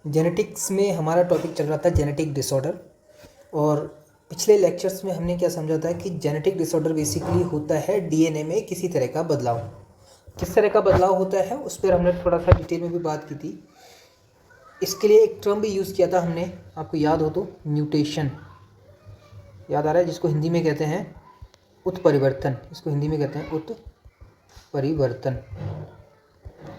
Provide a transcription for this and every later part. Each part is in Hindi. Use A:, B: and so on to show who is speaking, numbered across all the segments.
A: जेनेटिक्स में हमारा टॉपिक चल रहा था जेनेटिक डिसऑर्डर। और पिछले लेक्चर्स में हमने क्या समझा था कि जेनेटिक डिसऑर्डर बेसिकली होता है डीएनए में किसी तरह का बदलाव। किस तरह का बदलाव होता है उस पर हमने थोड़ा सा डिटेल में भी बात की थी। इसके लिए एक टर्म भी यूज़ किया था हमने, आपको याद हो तो, म्यूटेशन। याद आ रहा है? जिसको हिंदी में कहते हैं उत्परिवर्तन। इसको हिंदी में कहते हैं उत्परिवर्तन।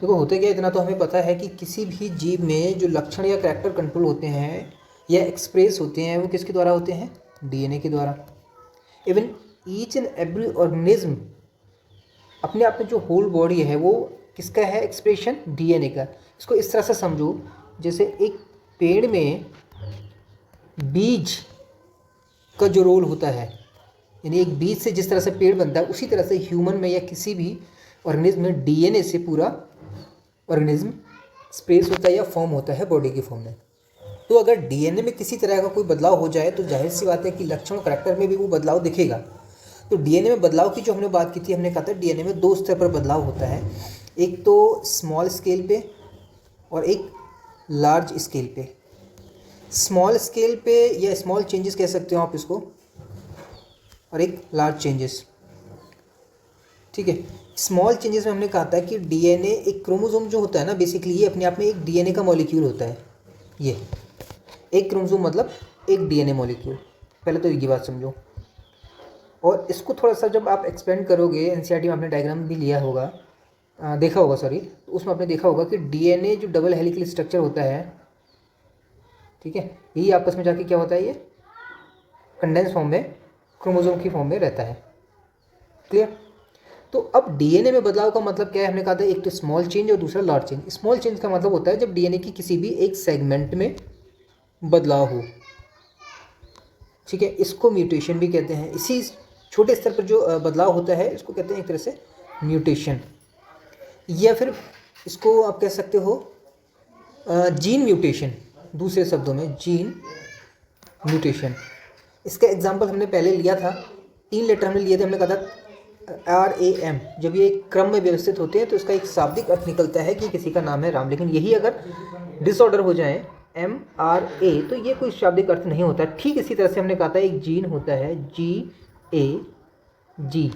A: देखो होते क्या, इतना तो हमें पता है कि किसी भी जीव में जो लक्षण या करैक्टर कंट्रोल होते हैं या एक्सप्रेस होते हैं वो किसके द्वारा होते हैं? डीएनए के द्वारा। Even each and every organism अपने आप में जो होल बॉडी है वो किसका है एक्सप्रेशन? डीएनए का। इसको इस तरह से समझो जैसे एक पेड़ में बीज का जो रोल होता है, यानी एक बीज से जिस तरह से पेड़ बनता है उसी तरह से ह्यूमन में या किसी भी ऑर्गेनिज्म में डीएनए से पूरा ऑर्गेनिज्म स्प्रेस होता है या फॉर्म होता है बॉडी की फॉर्म में। तो अगर डीएनए में किसी तरह का कोई बदलाव हो जाए तो जाहिर सी बात है कि लक्षण करैक्टर में भी वो बदलाव दिखेगा। तो डीएनए में बदलाव की जो हमने बात की थी, हमने कहा था डीएनए में दो स्तर पर बदलाव होता है, एक तो स्मॉल स्केल पे और एक लार्ज स्केल पे। स्मॉल स्केल पे या स्मॉल चेंजेस कह सकते हो आप इसको, और एक लार्ज चेंजेस। ठीक है, स्मॉल चेंजेस में हमने कहा था कि डीएनए एक क्रोमोसोम जो होता है ना, बेसिकली ये अपने आप में एक डीएनए का मॉलिक्यूल होता है। ये एक क्रोमोसोम मतलब एक डीएनए मॉलिक्यूल। पहले तो ये बात समझो। और इसको थोड़ा सा जब आप एक्सपेंड करोगे, एनसीईआरटी में आपने डायग्राम भी लिया होगा, देखा होगा सॉरी, तो उसमें आपने देखा होगा कि डीएनए जो डबल हेलिकल स्ट्रक्चर होता है, ठीक है, यही आपस में जाके क्या होता है, ये कंडेंस फॉर्म में क्रोमोसोम की फॉर्म में रहता है। क्लियर? तो अब डीएनए में बदलाव का मतलब क्या है? हमने कहा था एक तो स्मॉल चेंज और दूसरा लार्ज चेंज। स्मॉल चेंज का मतलब होता है जब डीएनए की किसी भी एक सेगमेंट में बदलाव हो। ठीक है, इसको म्यूटेशन भी कहते हैं। इसी छोटे स्तर पर जो बदलाव होता है इसको कहते हैं एक तरह से म्यूटेशन, या फिर इसको आप कह सकते हो जीन म्यूटेशन। दूसरे शब्दों में जीन म्यूटेशन। इसका एग्जाम्पल हमने पहले लिया था, 3 लेटर हमने लिए थे। हमने कहा था RAM, जब ये एक क्रम में व्यवस्थित होते हैं तो इसका एक शाब्दिक अर्थ निकलता है कि किसी का नाम है राम। लेकिन यही अगर डिसऑर्डर हो जाए MRA तो ये कोई शाब्दिक अर्थ नहीं होता। ठीक इसी तरह से हमने कहा था एक जीन होता है GAG,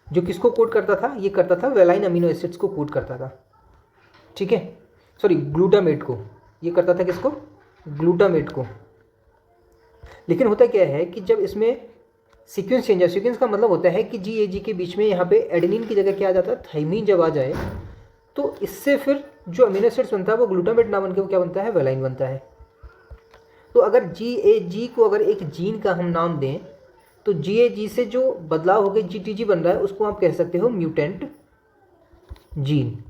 A: जो किसको कोड करता था? ये करता था वेलाइन अमीनो एसिड्स को कोड करता था। ठीक है, सॉरी, ग्लूटामेट को। ये करता था किसको? ग्लूटामेट को। लेकिन होता क्या है कि जब इसमें सीक्वेंस चेंज है, सीक्वेंस का मतलब होता है कि GAG के बीच में यहाँ पे एडेनिन की जगह क्या आ जाता है? थाइमीन जब आ जाए तो इससे फिर जो अमीनो एसिड्स बनता है वो ग्लूटामेट ना बन के वो क्या बनता है? वेलाइन बनता है। तो अगर GAG को अगर एक जीन का हम नाम दें तो GAG से जो बदलाव होकर GTG बन रहा है उसको आप कह सकते हो म्यूटेंट जीन।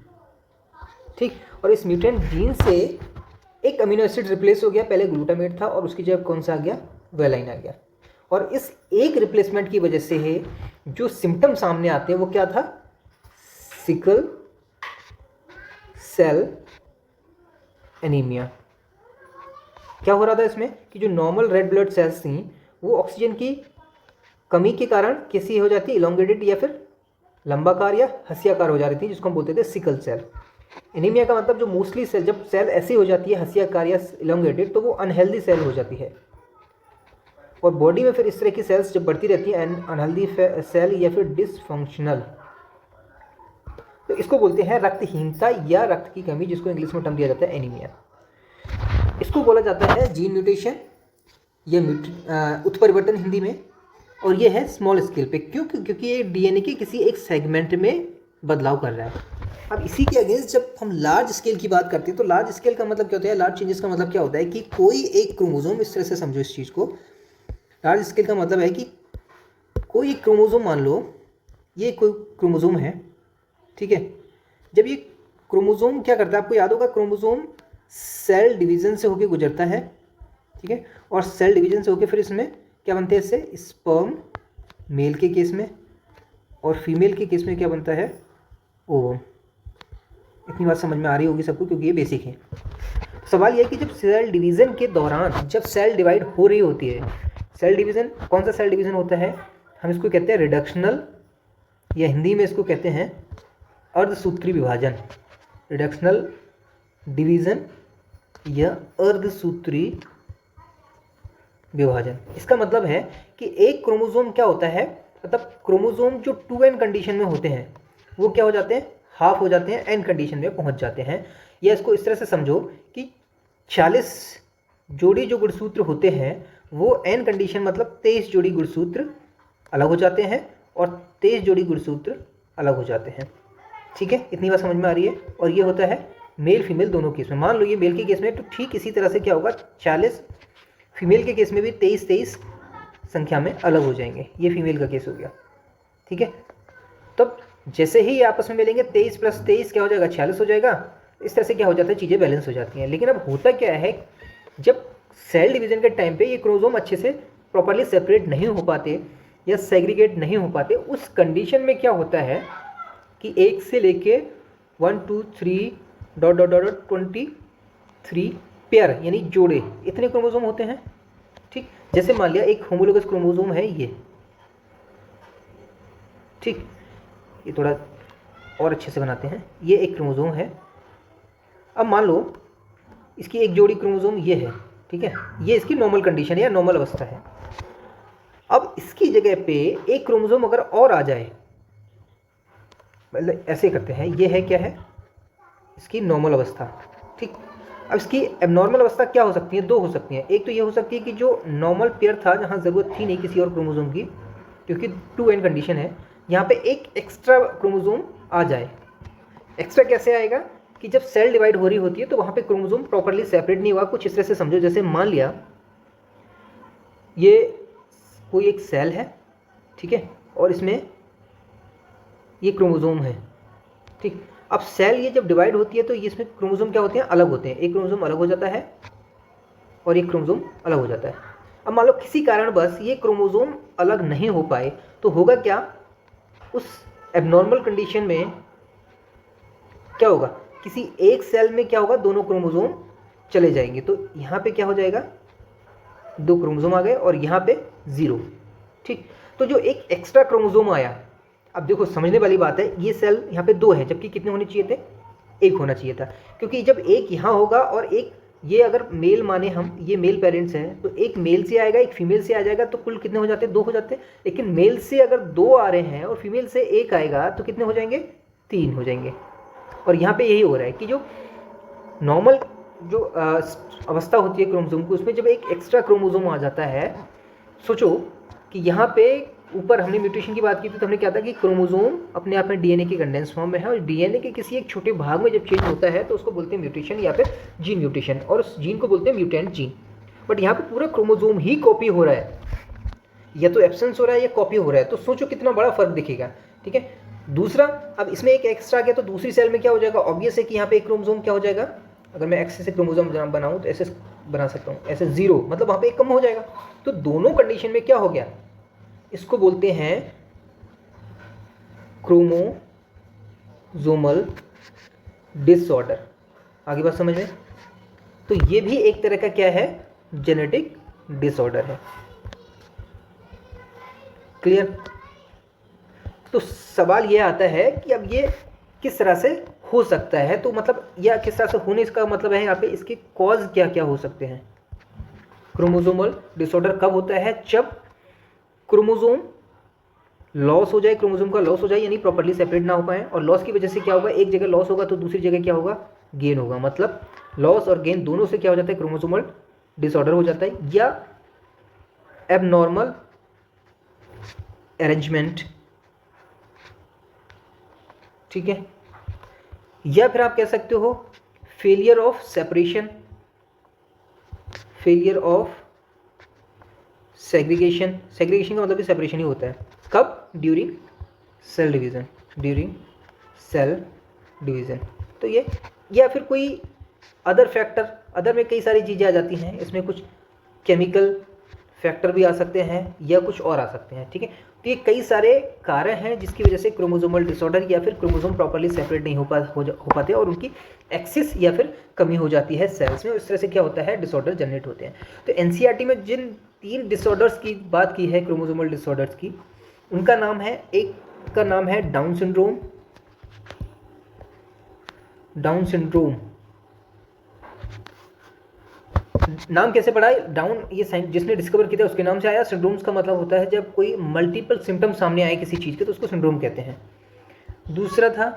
A: ठीक, और इस म्यूटेंट जीन से एक अमीनो एसिड रिप्लेस हो गया। पहले ग्लूटामेट था और उसकी जगह कौन सा आ गया? वेलाइन आ गया। और इस एक रिप्लेसमेंट की वजह से है जो सिम्टम सामने आते हैं वो क्या था? Sickle cell anaemia. क्या हो रहा था इसमें कि जो नॉर्मल रेड ब्लड सेल्स थी वो ऑक्सीजन की कमी के कारण कैसी हो जाती? इलोंगेटेड या फिर लंबाकार या हंसियाकार हो जा रही थी, जिसको हम बोलते थे सिकल सेल एनीमिया का मतलब जो मोस्टली सेल, जब सेल ऐसी हो जाती है हंसियाकार या इलोंगेटेड तो वो अनहेल्दी सेल हो जाती है। और बॉडी में फिर इस तरह की सेल्स जब बढ़ती रहती है अनहेल्दी सेल या फिर डिसफंक्शनल, तो इसको बोलते हैं रक्तहीनता या रक्त की कमी, जिसको इंग्लिश में टर्म दिया जाता है एनीमिया। इसको बोला जाता है जीन म्यूटेशन या उत्परिवर्तन हिंदी में। और ये है स्मॉल स्केल पे। क्यों? क्योंकि ये डीएनए के किसी एक सेगमेंट में बदलाव कर रहा है। अब इसी के अगेंस्ट जब हम लार्ज स्केल की बात करते हैं तो लार्ज स्केल का मतलब क्या होता है? लार्ज चेंजेस का मतलब क्या होता है कि कोई एक क्रोमोसोम, इस तरह से समझो इस चीज़ को, लार्ज स्केल का मतलब है कि कोई एक क्रोमोसोम, मान लो ये कोई क्रोमोसोम है, ठीक है, जब ये क्रोमोसोम क्या करता है आपको याद होगा, क्रोमोसोम सेल डिवीज़न से होकर गुजरता है, ठीक है, और सेल डिवीज़न से होकर फिर इसमें क्या बनते हैं? इससे स्पर्म मेल के केस में, और फीमेल के केस में क्या बनता है? ओवम। इतनी बात समझ में आ रही होगी सबको क्योंकि ये बेसिक है। सवाल यह है कि जब सेल डिवीज़न के दौरान जब सेल डिवाइड हो रही होती है, सेल डिवीज़न कौन सा सेल डिवीज़न होता है? हम इसको कहते हैं रिडक्शनल, या हिंदी में इसको कहते हैं अर्धसूत्री विभाजन। रिडक्शनल डिवीज़न या अर्धसूत्री विभाजन। इसका मतलब है कि एक क्रोमोसोम क्या होता है, मतलब क्रोमोसोम जो 2n कंडीशन में होते हैं वो क्या हो जाते हैं, हाफ हो जाते हैं, n कंडीशन में पहुंच जाते हैं। या इसको इस तरह से समझो कि 40 जोड़ी जो गुणसूत्र होते हैं वो n कंडीशन मतलब 23 जोड़ी गुणसूत्र अलग हो जाते हैं और 23 जोड़ी गुणसूत्र अलग हो जाते हैं। ठीक है, इतनी बात समझ में आ रही है। और ये होता है मेल फीमेल दोनों केस में। मान लो ये मेल के केस में, तो ठीक इसी तरह से क्या होगा, 40, फीमेल के केस में भी 23 संख्या में अलग हो जाएंगे। ये फीमेल का केस हो गया। ठीक है, तब जैसे ही ये आपस में मिलेंगे 23 + 23 क्या हो जाएगा, 46 हो जाएगा। इस तरह से क्या हो जाता है, चीज़ें बैलेंस हो जाती हैं। लेकिन अब होता क्या है, जब सेल डिवीजन के टाइम पे ये क्रोमोसोम अच्छे से प्रॉपरली सेपरेट नहीं हो पाते या सेग्रीगेट नहीं हो पाते, उस कंडीशन में क्या होता है कि 1 से लेके 1 2 3 ... 23 पेयर यानी जोड़े, इतने क्रोमोसोम होते हैं। ठीक, जैसे मान लिया एक होमोलोगस क्रोमोसोम है ये। ठीक, ये थोड़ा और अच्छे से बनाते हैं। ये एक क्रोमोसोम है। अब मान लो इसकी एक जोड़ी क्रोमोसोम ये है। ठीक है, ये इसकी नॉर्मल कंडीशन है या नॉर्मल अवस्था है। अब इसकी जगह पे एक क्रोमोसोम अगर और आ जाए, मतलब ऐसे करते हैं, ये है क्या है, इसकी नॉर्मल अवस्था। ठीक, अब इसकी एबनॉर्मल अवस्था क्या हो सकती है, दो हो सकती हैं। एक तो ये हो सकती है कि जो नॉर्मल पेयर था, जहाँ ज़रूरत थी नहीं किसी और क्रोमोसोम की, क्योंकि 2n कंडीशन है, यहाँ पे एक एक्स्ट्रा क्रोमोसोम आ जाए। एक्स्ट्रा कैसे आएगा कि जब सेल डिवाइड हो रही होती है तो वहाँ पे क्रोमोसोम प्रॉपरली सेपरेट नहीं हुआ। कुछ इस तरह से समझो, जैसे मान लिया ये कोई एक सेल है, ठीक है, और इसमें ये क्रोमोसोम है। ठीक, अब सेल ये जब डिवाइड होती है तो ये इसमें क्रोमोसोम क्या होते हैं, अलग होते हैं। एक क्रोमोसोम अलग हो जाता है और एक क्रोमोसोम अलग हो जाता है। अब मान लो किसी कारण बस ये क्रोमोसोम अलग नहीं हो पाए, तो होगा क्या, उस एबनॉर्मल कंडीशन में क्या होगा, किसी एक सेल में क्या होगा, दोनों क्रोमोसोम चले जाएंगे। तो यहाँ पे क्या हो जाएगा, 2 क्रोमोसोम आ गए और यहाँ पे 0। ठीक, तो जो एक एक्स्ट्रा क्रोमोसोम आया, अब देखो समझने वाली बात है, ये सेल यहाँ पे 2 है, जबकि कितने होने चाहिए थे, 1 होना चाहिए था। क्योंकि जब एक यहाँ होगा और एक ये, अगर मेल माने हम, ये मेल पेरेंट्स हैं, तो एक मेल से आएगा एक फीमेल से आ जाएगा, तो कुल कितने हो जाते हैं, 2 हो जाते हैं। लेकिन मेल से अगर 2 आ रहे हैं और फीमेल से 1 आएगा तो कितने हो जाएंगे, 3 हो जाएंगे। और यहाँ पे यही हो रहा है कि जो नॉर्मल जो अवस्था होती है क्रोमोसोम की, उसमें जब एक एक्स्ट्रा क्रोमोसोम आ जाता है, सोचो कि यहाँ पे ऊपर हमने म्यूटेशन की बात की थी, तो हमने क्या था कि क्रोमोसोम अपने आप में डीएनए के कंडेंस फॉर्म में है, और डीएनए के किसी एक छोटे भाग में जब चेंज होता है तो उसको बोलते हैं म्यूटेशन या फिर जीन म्यूटेशन, और उस जीन को बोलते हैं म्यूटेंट जीन। बट यहाँ पे पूरा क्रोमोसोम ही कॉपी हो रहा है, या तो एब्सेंस हो रहा है या कॉपी हो रहा है। तो सोचो कितना बड़ा फर्क दिखेगा। ठीक है, दूसरा, अब इसमें एक एक्स्ट्रा आ गया तो दूसरी सेल में क्या हो जाएगा, ऑब्वियस है कि यहाँ पे एक क्रोमोसोम क्या हो जाएगा, अगर मैं एक्स से क्रोमोसोम बनाऊँ तो ऐसे बना सकता हूँ, ऐसे 0, मतलब वहाँ पे एक कम हो जाएगा। तो दोनों कंडीशन में क्या हो गया, इसको बोलते हैं क्रोमोसोमल डिसऑर्डर। आगे बात समझ में। तो ये भी एक तरह का क्या है, जेनेटिक डिसऑर्डर है। क्लियर। तो सवाल ये आता है कि अब ये किस तरह से हो सकता है, तो मतलब या किस तरह से होने, इसका मतलब है यहाँ पे इसके कॉज क्या क्या हो सकते हैं। क्रोमोसोमल डिसऑर्डर कब होता है, जब क्रोमोसोम लॉस हो जाए, क्रोमोसोम का लॉस हो जाए, यानी प्रॉपर्ली सेपरेट ना हो पाए। और लॉस की वजह से क्या होगा, एक जगह लॉस होगा तो दूसरी जगह क्या होगा, गेन होगा। मतलब लॉस और गेन दोनों से क्या हो जाता है, क्रोमोसोमल डिसऑर्डर हो जाता है, या एबनॉर्मल अरेंजमेंट। ठीक है, या फिर आप कह सकते हो failure of separation, failure of segregation. Segregation का मतलब भी सेपरेशन ही होता है। कब, during cell division, during cell division. तो ये, या फिर कोई अदर फैक्टर, अदर में कई सारी चीज़ें आ जाती हैं, इसमें कुछ केमिकल फैक्टर भी आ सकते हैं या कुछ और आ सकते हैं। ठीक है, तो ये कई सारे कारण हैं जिसकी वजह से क्रोमोसोमल डिसऑर्डर या फिर क्रोमोसोम प्रॉपर्ली सेपरेट नहीं हो पाते और उनकी एक्सिस या फिर कमी हो जाती है सेल्स में। इस तरह से क्या होता है, डिसऑर्डर जनरेट होते हैं। तो एनसीईआरटी में जिन 3 डिसऑर्डर्स की बात की है, क्रोमोसोमल डिसऑर्डर्स की, उनका नाम है, एक का नाम है डाउन सिंड्रोम, डाउन सिंड्रोम, नाम कैसे पड़ा है? डाउन, ये जिसने डिस्कवर किया था उसके नाम से आया। सिंड्रोम्स का मतलब होता है जब कोई मल्टीपल सिम्टम्स सामने आए किसी चीज़ के तो उसको सिंड्रोम कहते हैं। दूसरा था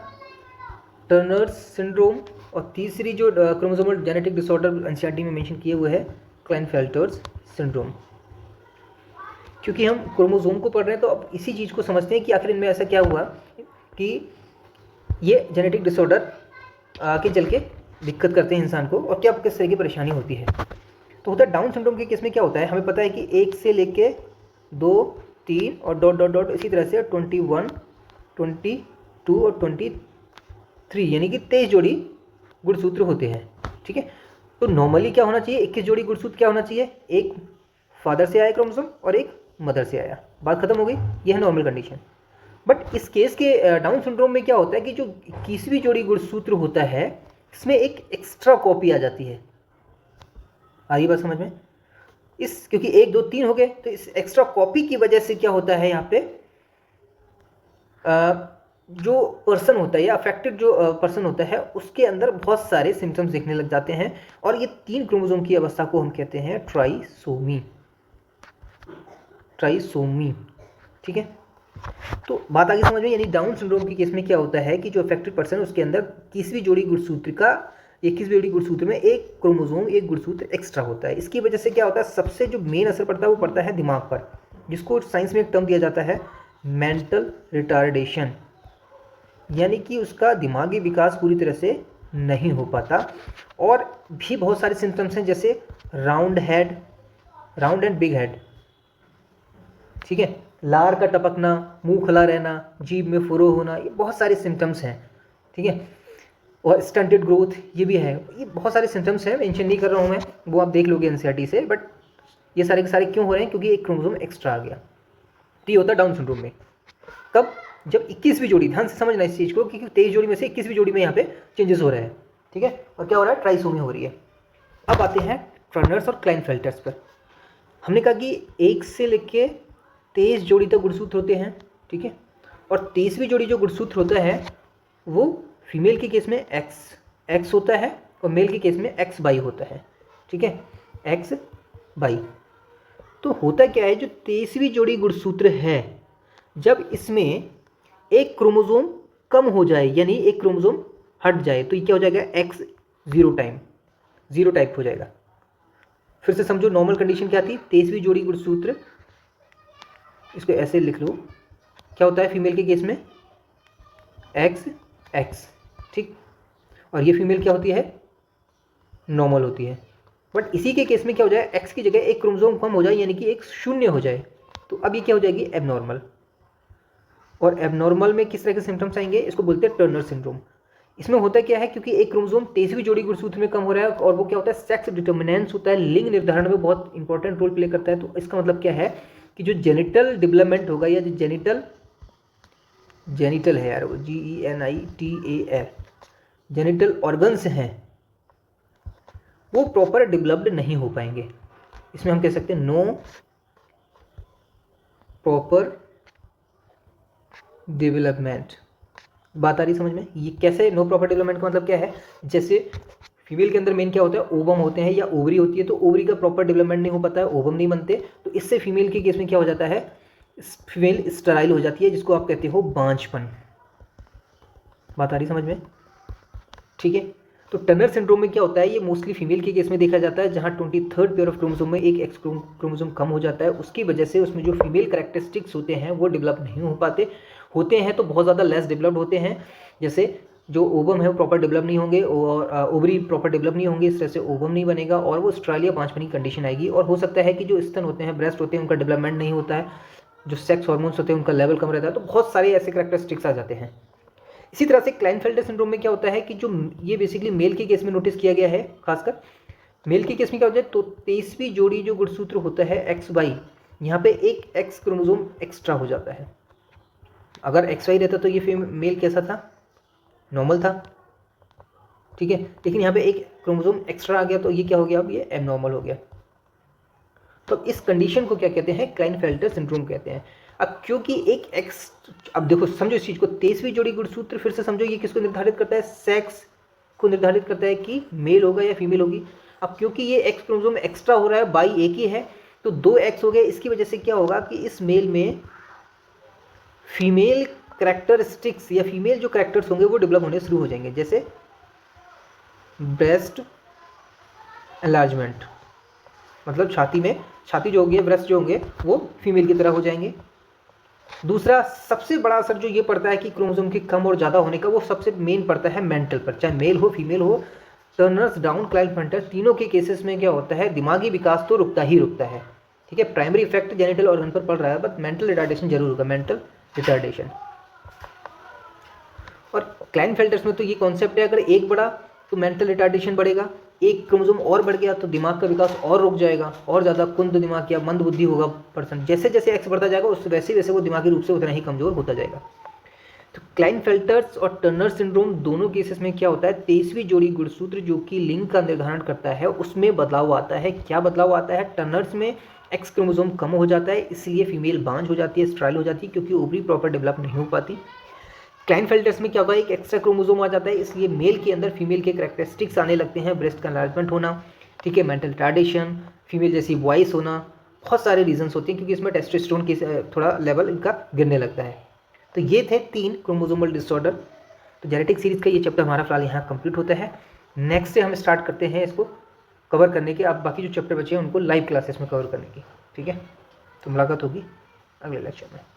A: टर्नर्स सिंड्रोम, और तीसरी जो क्रोमोसोमल जेनेटिक डिसऑर्डर एनसीईआरटी में मेंशन किए हुए है क्लाइनफेल्टर्स सिंड्रोम। क्योंकि हम क्रोमोसोम को पढ़ रहे हैं तो अब इसी चीज़ को समझते हैं कि आखिर इनमें ऐसा क्या हुआ कि ये जेनेटिक डिसऑर्डर आगे चल के दिक्कत करते हैं इंसान को, और क्या किस तरह की परेशानी होती है। तो होता है डाउन सिंड्रोम के केस में क्या होता है, हमें पता है कि 1 से लेके 2, 3 और डॉट डॉट डॉट इसी तरह से 21, 22 और 23 यानी कि 23 जोड़ी गुणसूत्र होते हैं। ठीक है, तो नॉर्मली क्या होना चाहिए, 21 जोड़ी गुणसूत्र क्या होना चाहिए, एक फादर से आया क्रोमोसोम और एक मदर से आया, बात खत्म हो गई। ये है नॉर्मल कंडीशन। बट इस केस के डाउन सिंड्रोम में क्या होता है कि जो 21वीं जोड़ी गुणसूत्र होता है इसमें एक एक्स्ट्रा कॉपी आ जाती है। आ रही बात समझ में? इस क्योंकि 1, 2, 3 हो गए तो इस एक्स्ट्रा कॉपी की वजह से क्या होता है यहाँ पे जो पर्सन होता है या अफेक्टेड जो पर्सन होता है उसके अंदर बहुत सारे सिम्टम्स दिखने लग जाते हैं, और ये 3 क्रोमोसोम की अवस्था को हम कहते हैं ट्राइसोमी। ठीक है, तो बात आगे समझ में। यानी डाउन सिंड्रोम के केस में क्या होता है कि जो अफेक्टेड पर्सन उसके अंदर 21वीं जोड़ी गुणसूत्र का 21वीं जोड़ी गुणसूत्र में एक क्रोमोसोम, एक गुणसूत्र एक्स्ट्रा होता है। इसकी वजह से क्या होता है, सबसे जो मेन असर पड़ता है वो पड़ता है दिमाग पर, जिसको साइंस में एक टर्म दिया जाता है मेंटल रिटार्डेशन, यानी कि उसका दिमागी विकास पूरी तरह से नहीं हो पाता। और भी बहुत सारे सिम्टम्स हैं जैसे राउंड एंड बिग हेड, ठीक है, लार का टपकना, मुंह खुला रहना, जीभ में फुरो होना, ये बहुत सारे सिम्टम्स हैं। ठीक है, और स्टंटेड ग्रोथ ये भी है। ये बहुत सारे सिम्टम्स हैं, मेंशन नहीं कर रहा हूँ मैं, वो आप देख लोगे एनसीईआरटी से। बट ये सारे के सारे क्यों हो रहे हैं, क्योंकि एक क्रोमोसोम एक्स्ट्रा आ गया। तो ये होता है डाउन सिंड्रोम में। कब, जब 21वीं जोड़ी, ध्यान से समझना इस चीज़ को, क्योंकि 23 जोड़ी में से 21वीं जोड़ी में यहाँ पे चेंजेस हो रहे हैं। ठीक है, और क्या हो रहा है, ट्राइसोमी हो रही है। अब आते हैं टर्नर्स और क्लाइनफेल्टर्स पर। हमने कहा कि 1 से लेके 23 जोड़ी तक गुणसूत्र होते हैं। ठीक है, और 23वीं जोड़ी जो गुणसूत्र होता है वो फीमेल के केस में एक्स होता है और मेल के केस में एक्स बाई होता है। ठीक है, एक्स बाई। तो होता क्या है, जो 23वीं जोड़ी गुणसूत्र है, जब इसमें एक क्रोमोसोम कम हो जाए यानी एक क्रोमोसोम हट जाए तो ये क्या हो जाएगा, एक्स जीरो टाइप हो जाएगा। फिर से समझो, नॉर्मल कंडीशन क्या थी, 23वीं जोड़ी गुणसूत्र, इसको ऐसे लिख लो, क्या होता है फीमेल के केस में एक्स, ठीक, और ये फीमेल क्या होती है, नॉर्मल होती है। बट इसी के केस में क्या हो जाए, एक्स की जगह एक क्रोमोसोम कम हो जाए यानी कि एक 0 हो जाए, तो अब ये क्या हो जाएगी, एबनॉर्मल। और एबनॉर्मल में किस तरह के सिम्टम्स आएंगे, इसको बोलते हैं टर्नर सिंड्रोम। इसमें होता क्या है, क्योंकि एक क्रोमोसोम 23वीं जोड़ी गुणसूत्र में कम हो रहा है, और वो क्या होता है, सेक्स डिटर्मिनेंस होता है, लिंग निर्धारण में बहुत इंपॉर्टेंट रोल प्ले करता है। तो इसका मतलब क्या है कि जो जेनिटल डेवलपमेंट होगा, या जो जेनिटल है यार, वो GENITAL जेनिटल ऑर्गन्स हैं, वो प्रॉपर डेवलप्ड नहीं हो पाएंगे। इसमें हम कह सकते हैं नो प्रॉपर डेवलपमेंट। बात आ रही समझ में? ये कैसे नो प्रॉपर डेवलपमेंट का मतलब क्या है, जैसे फीमेल के अंदर मेन क्या होता है, ओवम होते हैं या ओवरी होती है, तो ओवरी का प्रॉपर डेवलपमेंट नहीं हो पाता है, ओवम नहीं बनते, तो इससे फीमेल के केस में क्या हो जाता है, फीमेल स्टेराइल हो जाती है, जिसको आप कहते हो बांझपन। बात आ रही समझ में? ठीक है, तो टर्नर सिंड्रोम में क्या होता है, ये मोस्टली फीमेल के केस में देखा जाता है, जहाँ 23rd पेयर ऑफ क्रोमोसोम में एक एक्स क्रोमोसोम कम हो जाता है। उसकी वजह से उसमें जो फीमेल कैरेक्टरिस्टिक्स होते हैं वो डेवलप नहीं हो पाते, होते हैं तो बहुत ज़्यादा लेस डेवलप्ड होते हैं। जैसे जो ओवम है वो प्रॉपर डेवलप नहीं होंगे, और ओवरी प्रॉपर डेवलप नहीं होंगे, इस तरह से ओवम नहीं बनेगा, और वो ऑस्ट्रेलिया बांझपन की कंडीशन आएगी। और हो सकता है कि जो स्तन होते हैं, ब्रेस्ट होते हैं, उनका डेवलपमेंट नहीं होता है, जो सेक्स हार्मोन्स होते हैं उनका लेवल कम रहता है, तो बहुत सारे ऐसे कैरेक्टरिस्टिक्स आ जाते हैं। इसी तरह से क्लाइनफेल्टर सिंड्रोम में क्या होता है कि जो ये बेसिकली मेल के केस में नोटिस किया गया है, खासकर मेल के केस में क्या होता है, तो 23वीं जोड़ी जो गुणसूत्र होता है एक्स वाई, यहाँ पे एक एक्स क्रोमोसोम एक्स्ट्रा हो जाता है। अगर एक्स वाई रहता तो ये मेल कैसा था, नॉर्मल था, ठीक है, लेकिन यहाँ पे एक क्रोमोसोम एक्स्ट्रा आ गया तो ये क्या हो गया, अब ये एबनॉर्मल हो गया। तो इस कंडीशन को क्या कहते हैं, क्लाइनफेल्टर सिंड्रोम कहते हैं। अब क्योंकि एक एक्स, अब देखो समझो इस चीज को, 23वीं जोड़ी गुणसूत्र, फिर से समझो ये किसको निर्धारित करता है, सेक्स को निर्धारित करता है कि मेल होगा या फीमेल होगी। अब क्योंकि ये एक्स क्रोमोसोम एक्स्ट्रा हो रहा है, बाई एक ही है, तो 2 एक्स हो गए। इसकी वजह से क्या होगा कि इस मेल में फीमेल कैरेक्टरिस्टिक्स या फीमेल जो कैरेक्टर्स होंगे वो डेवलप होने शुरू हो जाएंगे, जैसे ब्रेस्ट एनलार्जमेंट, मतलब छाती जो होगी, ब्रेस्ट जो होंगे वो फीमेल की तरह हो जाएंगे। दूसरा सबसे बड़ा असर जो ये पड़ता है कि क्रोमोसोम के कम और ज़्यादा होने का, वो सबसे मेन पड़ता है मेंटल पर, चाहे मेल हो फीमेल हो। टर्नर्स डाउन, क्लाइनफेल्टर, तीनों के केसेस में क्या होता है, दिमागी विकास तो रुकता ही रुकता है, ठीक है। प्राइमरी इफेक्ट जेनिटल ऑर्गन पर पड़ रहा है, बट मेंटल रिटार्डेशन जरूर होगा, मेंटल रिटार्डेशन। और क्लाइनफेल्टर्स में तो ये कॉन्सेप्ट है, अगर एक बढ़ा तो मेंटल रिटार्डेशन बढ़ेगा, एक क्रोमोसोम और बढ़ गया तो दिमाग का विकास और रुक जाएगा, और ज़्यादा कुंद दिमाग या मंद बुद्धि होगा पर्सन। जैसे जैसे एक्स बढ़ता जाएगा उससे वैसे वैसे वो दिमागी रूप से उतना ही कमजोर होता जाएगा। तो क्लाइनफेल्टर्स और टर्नर सिंड्रोम दोनों केसेस में क्या होता है, 23वीं जोड़ी गुणसूत्र जो कि लिंग का निर्धारण करता है उसमें बदलाव आता है। क्या बदलाव आता है, टर्नर्स में एक्स क्रोमोसोम कम हो जाता है, इसलिए फीमेल बांझ हो जाती है, स्ट्राइल हो जाती है, क्योंकि ओवरी प्रॉपर डेवलप नहीं हो पाती। क्लाइनफेल्टर्स में क्या होगा, एक एक्स्ट्रा क्रोमोसोम आ जाता है, इसलिए मेल के अंदर फीमेल के कैरेक्टरिस्टिक्स आने लगते हैं, ब्रेस्ट का एनलार्जमेंट होना, ठीक है, मेंटल रिटार्डेशन, फीमेल जैसी वॉइस होना, बहुत सारे रीजंस होते हैं, क्योंकि इसमें टेस्टोस्टेरोन की थोड़ा लेवल इनका गिरने लगता है। तो ये थे 3 क्रोमोसोमल डिसऑर्डर। तो जेनेटिक सीरीज का ये चैप्टर हमारा फिलहाल यहाँ कंप्लीट होता है। नेक्स्ट से हम स्टार्ट करते हैं इसको कवर करने के, आप बाकी जो चैप्टर बचे हैं उनको लाइव क्लासेस में कवर करने की, ठीक है। तो मुलाकात होगी अगले लेक्चर में।